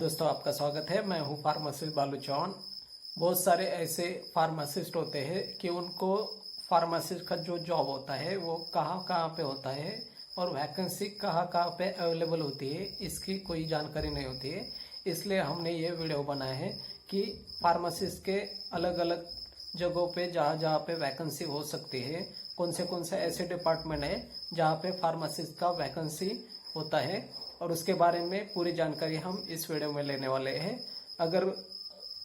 दोस्तों आपका स्वागत है। मैं हूं फार्मासिस्ट बालू चौहान। बहुत सारे ऐसे फार्मासिस्ट होते हैं कि उनको फार्मासिस्ट का जो जॉब होता है वो कहाँ कहाँ पे होता है और वैकेंसी कहाँ कहाँ पे अवेलेबल होती है इसकी कोई जानकारी नहीं होती है। इसलिए हमने ये वीडियो बनाया है कि फार्मासिस्ट के अलग अलग जगहों पे जहाँ जहाँ पे वैकेंसी हो सकती है, कौन से ऐसे डिपार्टमेंट है जहाँ पे फार्मासिस्ट का वैकेंसी होता है और उसके बारे में पूरी जानकारी हम इस वीडियो में लेने वाले हैं। अगर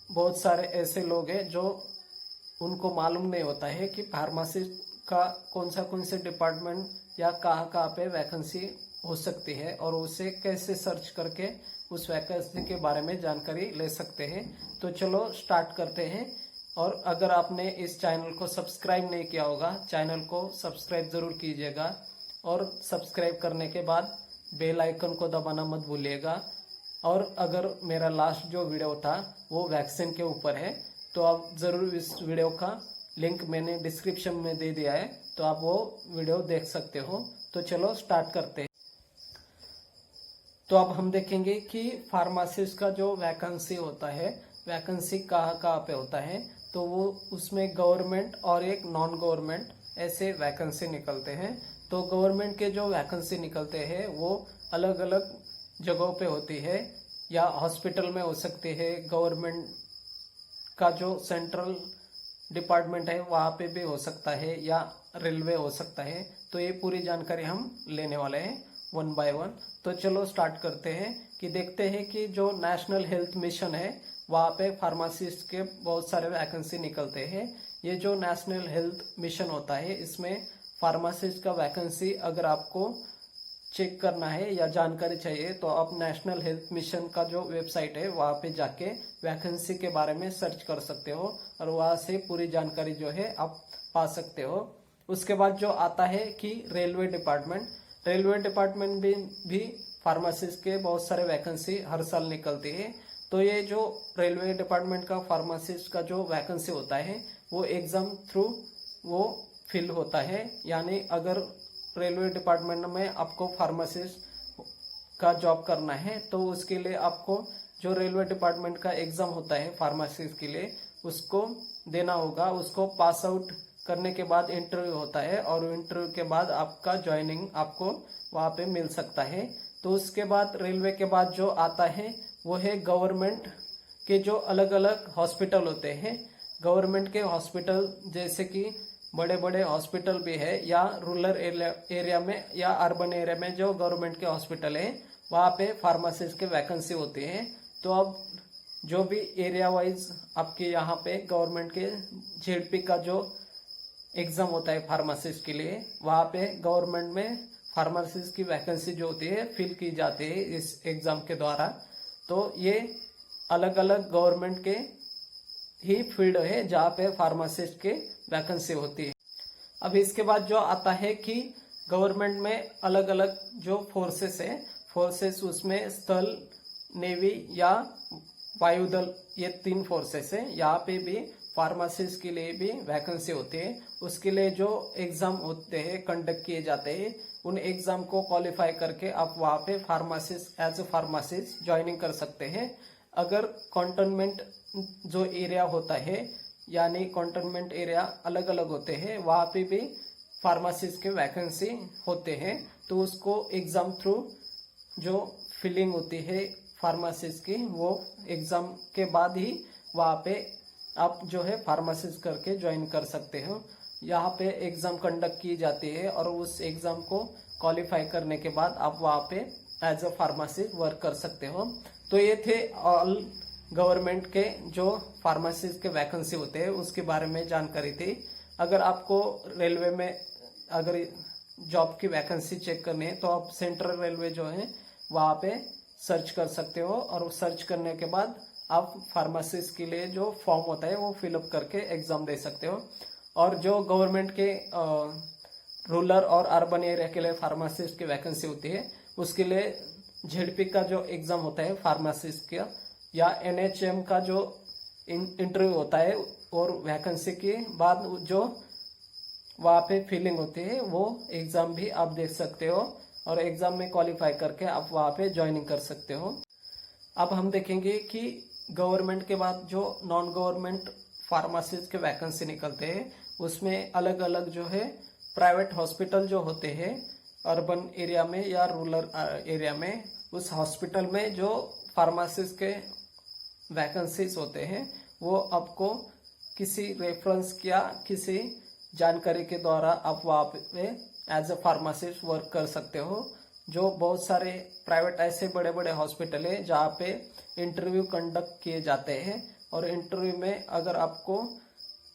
बहुत सारे ऐसे लोग हैं जो उनको मालूम नहीं होता है कि फार्मासिस्ट का कौन से डिपार्टमेंट या कहाँ कहाँ पे वैकेंसी हो सकती है और उसे कैसे सर्च करके उस वैकेंसी के बारे में जानकारी ले सकते हैं। तो चलो स्टार्ट करते हैं। और अगर आपने इस चैनल को सब्सक्राइब नहीं किया होगा, चैनल को सब्सक्राइब ज़रूर कीजिएगा और सब्सक्राइब करने के बाद बेल आइकन को दबाना मत भूलिएगा। और अगर मेरा लास्ट जो वीडियो था वो वैक्सीन के ऊपर है तो आप ज़रूर इस वीडियो का लिंक मैंने डिस्क्रिप्शन में दे दिया है, तो आप वो वीडियो देख सकते हो। तो चलो स्टार्ट करते हैं। तो अब हम देखेंगे कि फार्मासिस्ट का जो वैकेंसी होता है, वैकेंसी कहाँ कहाँ पे होता है। तो वो उसमें गवर्नमेंट और एक नॉन गवर्नमेंट ऐसे वैकेंसी निकलते हैं। तो गवर्नमेंट के जो वैकेंसी निकलते हैं वो अलग अलग जगहों पे होती है, या हॉस्पिटल में हो सकती है, गवर्नमेंट का जो सेंट्रल डिपार्टमेंट है वहाँ पे भी हो सकता है, या रेलवे हो सकता है। तो ये पूरी जानकारी हम लेने वाले हैं वन बाय वन। तो चलो स्टार्ट करते हैं कि देखते हैं कि जो नेशनल हेल्थ मिशन है वहाँ पे फार्मासिस्ट के बहुत सारे वैकेंसी निकलते हैं। ये जो नेशनल हेल्थ मिशन होता है इसमें फार्मासिस्ट का वैकेंसी अगर आपको चेक करना है या जानकारी चाहिए तो आप नेशनल हेल्थ मिशन का जो वेबसाइट है वहाँ पे जाके वैकेंसी के बारे में सर्च कर सकते हो और वहाँ से पूरी जानकारी जो है आप पा सकते हो। उसके बाद जो आता है कि रेलवे डिपार्टमेंट भी फार्मासिस्ट के बहुत सारे वैकेंसी हर साल निकलती है। तो ये जो रेलवे डिपार्टमेंट का फार्मासिस्ट का जो वैकेंसी होता है वो एग्जाम थ्रू वो फिल होता है। यानी अगर रेलवे डिपार्टमेंट में आपको फार्मासिस्ट का जॉब करना है तो उसके लिए आपको जो रेलवे डिपार्टमेंट का एग्जाम होता है फार्मासिस्ट के लिए उसको देना होगा। उसको पास आउट करने के बाद इंटरव्यू होता है और इंटरव्यू के बाद आपका ज्वाइनिंग आपको वहाँ पे मिल सकता है। तो उसके बाद रेलवे के बाद जो आता है वो है गवर्नमेंट के जो अलग अलग हॉस्पिटल होते हैं। गवर्नमेंट के हॉस्पिटल जैसे कि बड़े बड़े हॉस्पिटल भी है, या रूरल एरिया में या अर्बन एरिया में जो गवर्नमेंट के हॉस्पिटल है वहाँ पे फार्मासिस्ट के वैकेंसी होती है। तो अब जो भी एरिया वाइज आपके यहाँ पे गवर्नमेंट के जेडपी का जो एग्जाम होता है फार्मासिस्ट के लिए, वहाँ पे गवर्नमेंट में फार्मासिस्ट की वैकेंसी जो होती है फिल की जाती है इस एग्जाम के द्वारा। तो ये अलग अलग गवर्नमेंट के ही फील्ड है जहाँ पे फार्मासिस्ट के वैकेंसी होती है। अब इसके बाद जो आता है कि गवर्नमेंट में अलग अलग जो फोर्सेस है, फोर्सेस उसमें स्थल, नेवी या वायुदल, ये 3 फोर्सेस है। यहाँ पे भी फार्मासिस्ट के लिए भी वैकेंसी होती है। उसके लिए जो एग्जाम होते हैं कंडक्ट किए जाते हैं, उन एग्जाम को क्वालिफाई करके आप वहाँ पे pharmacist as a pharmacist joining कर सकते हैं। अगर कंटोनमेंट जो एरिया होता है, यानी कंटोनमेंट एरिया अलग अलग होते हैं, वहाँ पे भी फार्मासिस्ट के वैकेंसी होते हैं। तो उसको एग्जाम थ्रू जो फिलिंग होती है फार्मासिस्ट की, वो एग्जाम के बाद ही वहाँ पे आप जो है फार्मासिस्ट करके ज्वाइन कर सकते हो। यहाँ पे एग्जाम कंडक्ट की जाती है और उस एग्जाम को क्वालिफाई करने के बाद आप वहाँ पे एज अ फार्मासिस्ट वर्क कर सकते हो। तो ये थे ऑल गवर्नमेंट के जो फार्मासिस्ट के वैकेंसी होते हैं उसके बारे में जानकारी थी। अगर आपको रेलवे में अगर जॉब की वैकेंसी चेक करनी है तो आप सेंट्रल रेलवे जो है वहाँ पे सर्च कर सकते हो और सर्च करने के बाद आप फार्मासिस्ट के लिए जो फॉर्म होता है वो फिलअप करके एग्जाम दे सकते हो। और जो गवर्नमेंट के रूरल और अर्बन एरिया के लिए फार्मासिस्ट की वैकेंसी होती है उसके लिए जेडपी का जो एग्जाम होता है फार्मासिस्ट का, या एनएचएम का जो इंटरव्यू होता है और वैकेंसी के बाद जो वहाँ पे फिलिंग होती है वो एग्जाम भी आप देख सकते हो और एग्जाम में क्वालिफाई करके आप वहाँ पे ज्वाइनिंग कर सकते हो। अब हम देखेंगे कि गवर्नमेंट के बाद जो नॉन गवर्नमेंट फार्मासिस्ट के वैकेंसी निकलते हैं उसमें अलग अलग जो है प्राइवेट हॉस्पिटल जो होते हैं अर्बन एरिया में या रूरल एरिया में, उस हॉस्पिटल में जो फार्मासिस्ट के वैकेंसीज होते हैं वो आपको किसी रेफरेंस या किसी जानकारी के द्वारा आप वहाँ पे एज अ फार्मासिस्ट वर्क कर सकते हो। जो बहुत सारे प्राइवेट ऐसे बड़े बड़े हॉस्पिटल है जहाँ पे इंटरव्यू कंडक्ट किए जाते हैं और इंटरव्यू में अगर आपको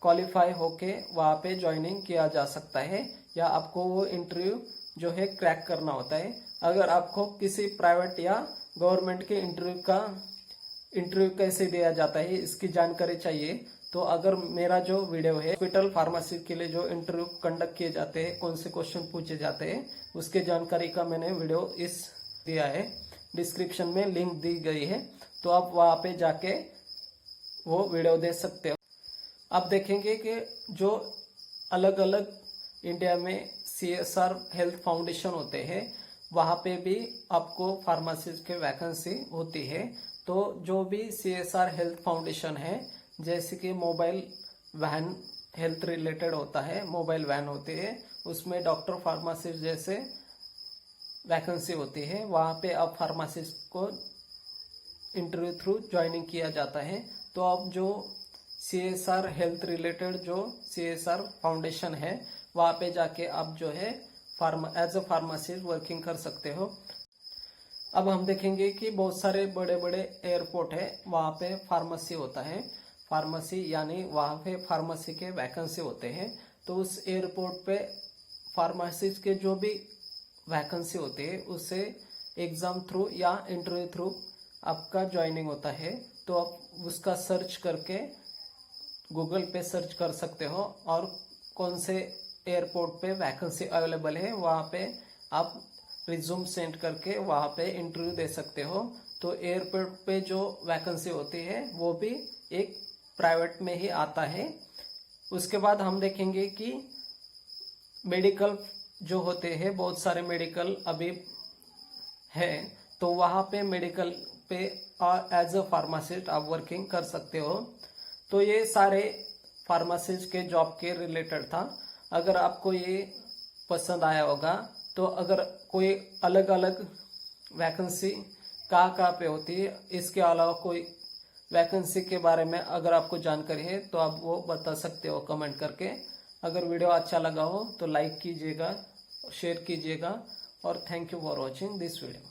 क्वालिफाई होके वहाँ पे ज्वाइनिंग किया जा सकता है या आपको वो इंटरव्यू जो है क्रैक करना होता है। अगर आपको किसी प्राइवेट या गवर्नमेंट के इंटरव्यू कैसे दिया जाता है इसकी जानकारी चाहिए तो अगर मेरा जो वीडियो है हॉस्पिटल फार्मेसी के लिए जो इंटरव्यू कंडक्ट किए जाते हैं, कौन से क्वेश्चन पूछे जाते हैं, उसके जानकारी का मैंने वीडियो इस दिया है, डिस्क्रिप्शन में लिंक दी गई है, तो आप वहाँ पे जाके वो वीडियो देख सकते हो। अब देखेंगे कि जो अलग अलग इंडिया में CSR हेल्थ फाउंडेशन होते हैं वहाँ पे भी आपको फार्मासिस्ट के वैकेंसी होती है। तो जो भी CSR हेल्थ फाउंडेशन है, जैसे कि मोबाइल वैन हेल्थ रिलेटेड होता है, मोबाइल वैन होती है, उसमें डॉक्टर फार्मासिस्ट जैसे वैकेंसी होती है, वहाँ पे आप फार्मासिस्ट को इंटरव्यू थ्रू ज्वाइनिंग किया जाता है। तो अब जो CSR हेल्थ रिलेटेड जो CSR फाउंडेशन है वहाँ पे जाके आप जो है एज अ फार्मासिस्ट वर्किंग कर सकते हो। अब हम देखेंगे कि बहुत सारे बड़े बड़े एयरपोर्ट है वहाँ पे फार्मेसी होता है, फार्मेसी यानी वहाँ पे फार्मेसी के वैकेंसी होते हैं। तो उस एयरपोर्ट पे फार्मासिस्ट के जो भी वैकेंसी होते हैं उससे एग्ज़ाम थ्रू या इंटरव्यू थ्रू आपका ज्वाइनिंग होता है। तो आप उसका सर्च करके गूगल पे सर्च कर सकते हो और कौन से एयरपोर्ट पे वैकेंसी अवेलेबल है वहाँ पे आप रिज्यूम सेंड करके वहाँ पे इंटरव्यू दे सकते हो। तो एयरपोर्ट पे जो वैकेंसी होती है वो भी एक प्राइवेट में ही आता है। उसके बाद हम देखेंगे कि मेडिकल जो होते हैं, बहुत सारे मेडिकल अभी है, तो वहाँ पे मेडिकल पे एज अ फार्मासिस्ट आप वर्किंग कर सकते हो। तो ये सारे फार्मासिस्ट के जॉब के रिलेटेड था। अगर आपको ये पसंद आया होगा तो अगर कोई अलग अलग वैकेंसी कहाँ पे होती है, इसके अलावा कोई वैकेंसी के बारे में अगर आपको जानकारी है तो आप वो बता सकते हो कमेंट करके। अगर वीडियो अच्छा लगा हो तो लाइक कीजिएगा, शेयर कीजिएगा और thank you for watching this video.